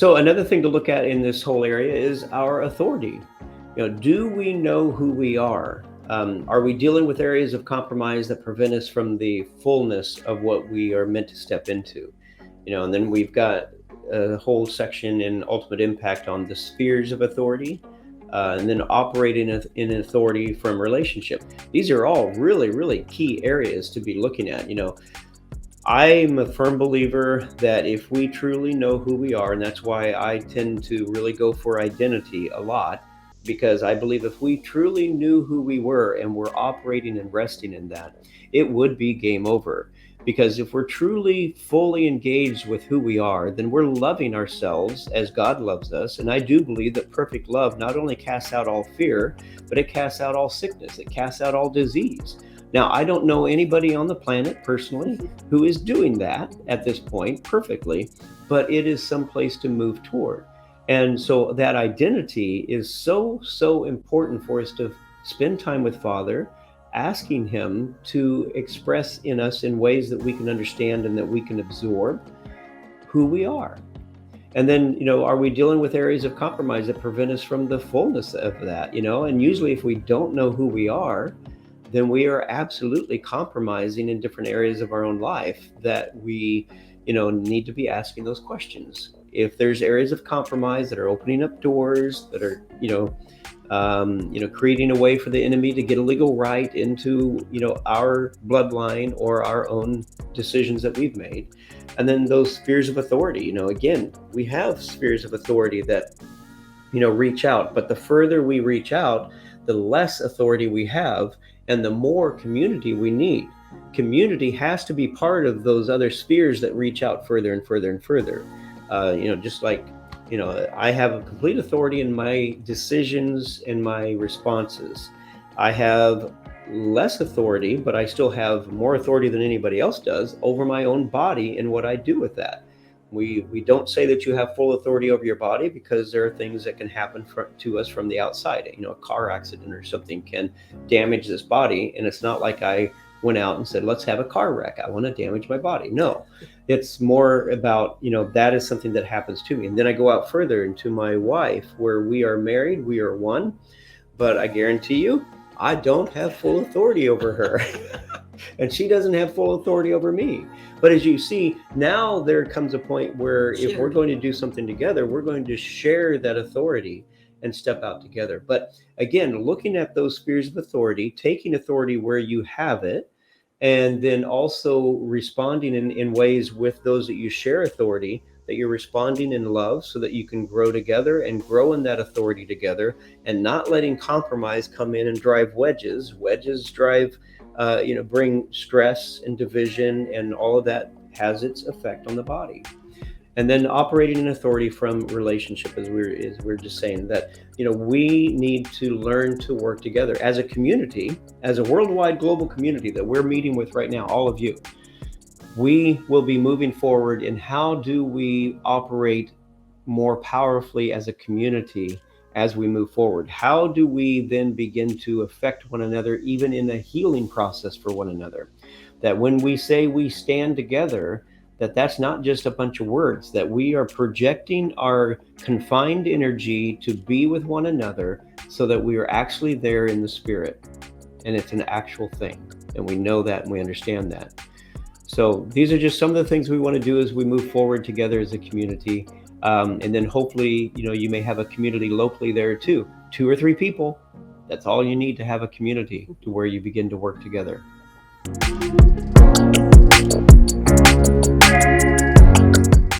So another thing to look at in this whole area is our authority. Do we know who we are? Are we dealing with areas of compromise that prevent us from the fullness of what we are meant to step into? And then we've got a whole section in Ultimate Impact on the spheres of authority, and then operating in authority from relationship. These are all really, really key areas to be looking at. I'm a firm believer that if we truly know who we are, and that's why I tend to really go for identity a lot, because I believe if we truly knew who we were and were operating and resting in that, it would be game over. Because if we're truly fully engaged with who we are, then we're loving ourselves as God loves us. And I do believe that perfect love not only casts out all fear, but it casts out all sickness. It casts out all disease. Now, I don't know anybody on the planet personally who is doing that at this point perfectly, but it is someplace to move toward. And so that identity is so important for us to spend time with Father, asking Him to express in us in ways that we can understand and that we can absorb who we are. And then, are we dealing with areas of compromise that prevent us from the fullness of that? And usually if we don't know who we are, then we are absolutely compromising in different areas of our own life that we, need to be asking those questions. If there's areas of compromise that are opening up doors, that are, creating a way for the enemy to get a legal right into, our bloodline or our own decisions that we've made. And then those spheres of authority, again, we have spheres of authority that, reach out, but the further we reach out, the less authority we have and the more community we need. Community has to be part of those other spheres that reach out further and further and further. Just like, I have a complete authority in my decisions and my responses. I have less authority, but I still have more authority than anybody else does over my own body and what I do with that. We don't say that you have full authority over your body, because there are things that can happen to us from the outside. A car accident or something can damage this body, and it's not like I went out and said, let's have a car wreck. I want to damage my body. No, it's more about, that is something that happens to me. And then I go out further into my wife, where we are married, we are one, but I guarantee you, I don't have full authority over her. And she doesn't have full authority over me. But as you see, now there comes a point where if we're going to do something together, we're going to share that authority and step out together. But again, looking at those spheres of authority, taking authority where you have it, and then also responding in ways with those that you share authority, that you're responding in love so that you can grow together and grow in that authority together, and not letting compromise come in and drive wedges. Wedges drive bring stress and division, and all of that has its effect on the body. And then operating in authority from relationship, as we're just saying that, we need to learn to work together as a community, as a worldwide global community that we're meeting with right now, all of you. We will be moving forward in how do we operate more powerfully as a community as we move forward. How do we then begin to affect one another, even in a healing process for one another? That when we say we stand together, that's not just a bunch of words, that we are projecting our confined energy to be with one another so that we are actually there in the spirit. And it's an actual thing. And we know that and we understand that. So these are just some of the things we want to do as we move forward together as a community. And then hopefully, you may have a community locally there too. 2 or 3 people. That's all you need to have a community to where you begin to work together.